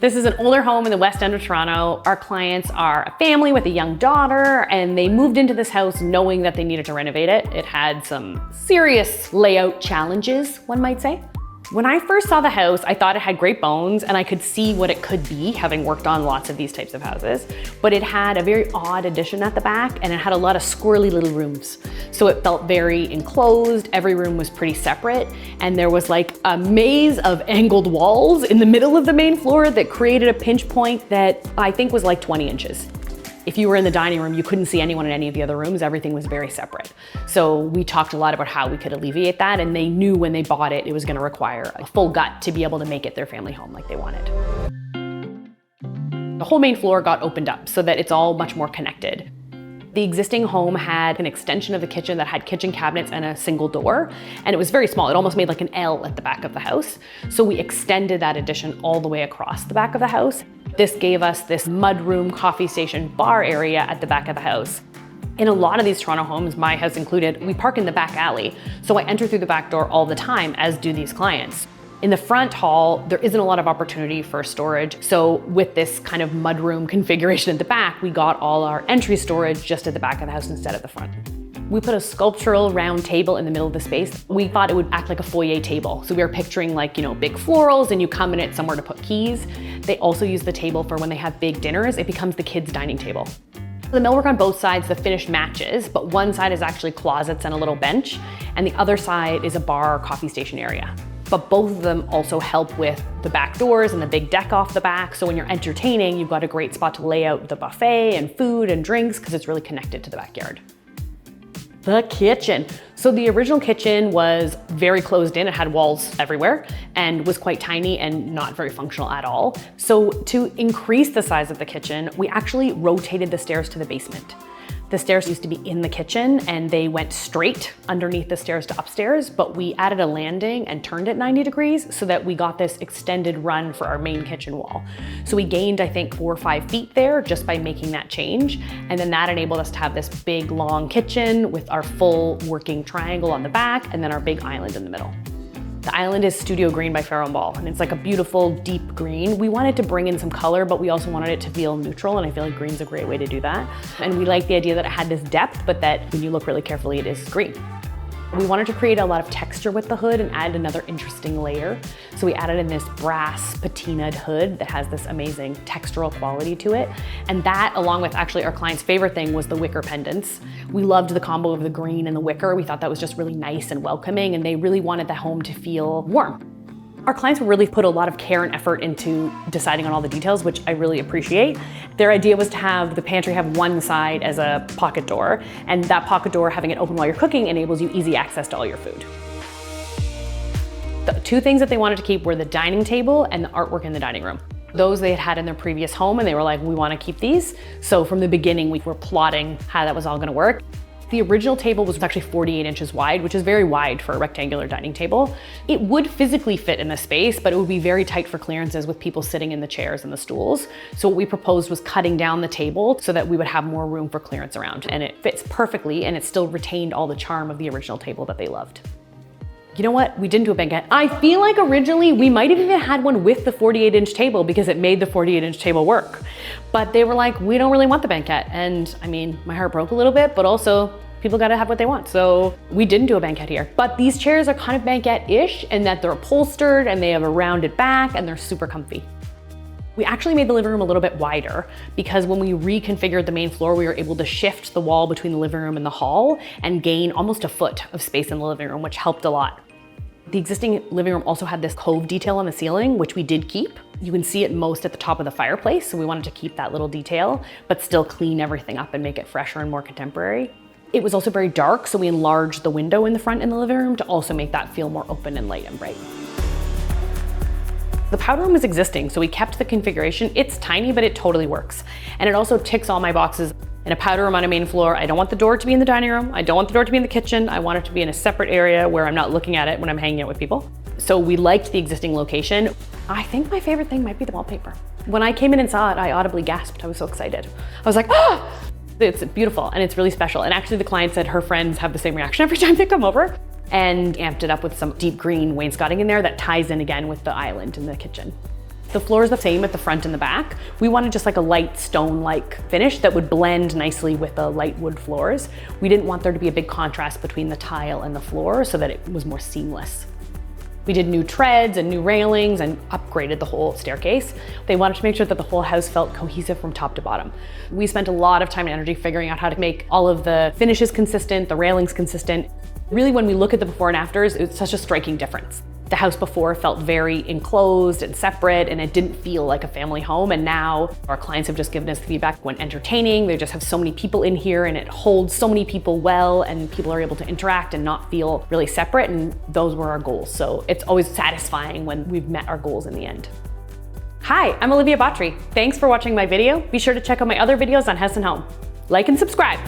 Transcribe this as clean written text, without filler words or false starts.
This is an older home in the West End of Toronto. Our clients are a family with a young daughter, and they moved into this house knowing that they needed to renovate it. It had some serious layout challenges, one might say. When I first saw the house, I thought it had great bones and I could see what it could be, having worked on lots of these types of houses. But it had a very odd addition at the back, and it had a lot of squirrely little rooms. So it felt very enclosed. Every room was pretty separate. And there was like a maze of angled walls in the middle of the main floor that created a pinch point that I think was like 20 inches. If you were in the dining room, you couldn't see anyone in any of the other rooms. Everything was very separate. So we talked a lot about how we could alleviate that, and they knew when they bought it, it was gonna require a full gut to be able to make it their family home like they wanted. The whole main floor got opened up so that it's all much more connected. The existing home had an extension of the kitchen that had kitchen cabinets and a single door, and it was very small. It almost made like an L at the back of the house. So we extended that addition all the way across the back of the house. This gave us this mudroom, coffee station, bar area at the back of the house. In a lot of these Toronto homes, my house included, we park in the back alley. So I enter through the back door all the time, as do these clients. In the front hall, there isn't a lot of opportunity for storage. So with this kind of mudroom configuration at the back, we got all our entry storage just at the back of the house instead of the front. We put a sculptural round table in the middle of the space. We thought it would act like a foyer table. So we were picturing like, big florals, and you come in it somewhere to put keys. They also use the table for when they have big dinners. It becomes the kids' dining table. The millwork on both sides, the finish matches, but one side is actually closets and a little bench, and the other side is a bar or coffee station area. But both of them also help with the back doors and the big deck off the back. So when you're entertaining, you've got a great spot to lay out the buffet and food and drinks because it's really connected to the backyard. The kitchen. So the original kitchen was very closed in. It had walls everywhere and was quite tiny and not very functional at all. So to increase the size of the kitchen, we actually rotated the stairs to the basement. The stairs used to be in the kitchen and they went straight underneath the stairs to upstairs, but we added a landing and turned it 90 degrees so that we got this extended run for our main kitchen wall. So we gained, I think, 4 or 5 feet there just by making that change. And then that enabled us to have this big, long kitchen with our full working triangle on the back and then our big island in the middle. The island is Studio Green by Farrow & Ball, and it's like a beautiful deep green. We wanted to bring in some color, but we also wanted it to feel neutral, and I feel like green's a great way to do that. And we like the idea that it had this depth, but that when you look really carefully, it is green. We wanted to create a lot of texture with the hood and add another interesting layer. So we added in this brass patinaed hood that has this amazing textural quality to it. And that, along with actually our client's favorite thing, was the wicker pendants. We loved the combo of the green and the wicker. We thought that was just really nice and welcoming, and they really wanted the home to feel warm. Our clients really put a lot of care and effort into deciding on all the details, which I really appreciate. Their idea was to have the pantry have one side as a pocket door, and that pocket door, having it open while you're cooking, enables you easy access to all your food. The 2 things that they wanted to keep were the dining table and the artwork in the dining room. Those they had had in their previous home, and they were like, we want to keep these. So from the beginning, we were plotting how that was all going to work. The original table was actually 48 inches wide, which is very wide for a rectangular dining table. It would physically fit in the space, but it would be very tight for clearances with people sitting in the chairs and the stools. So what we proposed was cutting down the table so that we would have more room for clearance around. And it fits perfectly, and it still retained all the charm of the original table that they loved. You know what? We didn't do a banquette. I feel like originally we might have even had one with the 48-inch table because it made the 48-inch table work. But they were like, we don't really want the banquette. And I mean, my heart broke a little bit, but also people gotta have what they want. So we didn't do a banquette here. But these chairs are kind of banquette-ish in that they're upholstered and they have a rounded back and they're super comfy. We actually made the living room a little bit wider because when we reconfigured the main floor, we were able to shift the wall between the living room and the hall and gain almost a foot of space in the living room, which helped a lot. The existing living room also had this cove detail on the ceiling, which we did keep. You can see it most at the top of the fireplace, so we wanted to keep that little detail, but still clean everything up and make it fresher and more contemporary. It was also very dark, so we enlarged the window in the front in the living room to also make that feel more open and light and bright. The powder room is existing, so we kept the configuration. It's tiny, but it totally works. And it also ticks all my boxes. In a powder room on a main floor, I don't want the door to be in the dining room. I don't want the door to be in the kitchen. I want it to be in a separate area where I'm not looking at it when I'm hanging out with people. So we liked the existing location. I think my favorite thing might be the wallpaper. When I came in and saw it, I audibly gasped. I was so excited. I was like, ah! It's beautiful and it's really special. And actually the client said her friends have the same reaction every time they come over, and amped it up with some deep green wainscoting in there that ties in again with the island in the kitchen. The floor is the same at the front and the back. We wanted just like a light stone-like finish that would blend nicely with the light wood floors. We didn't want there to be a big contrast between the tile and the floor so that it was more seamless. We did new treads and new railings and upgraded the whole staircase. They wanted to make sure that the whole house felt cohesive from top to bottom. We spent a lot of time and energy figuring out how to make all of the finishes consistent, the railings consistent. Really, when we look at the before and afters, it's such a striking difference. The house before felt very enclosed and separate, and it didn't feel like a family home. And now our clients have just given us feedback when entertaining. They just have so many people in here and it holds so many people well, and people are able to interact and not feel really separate. And those were our goals. So it's always satisfying when we've met our goals in the end. Hi, I'm Olivia Botrie. Thanks for watching my video. Be sure to check out my other videos on House and Home. Like and subscribe.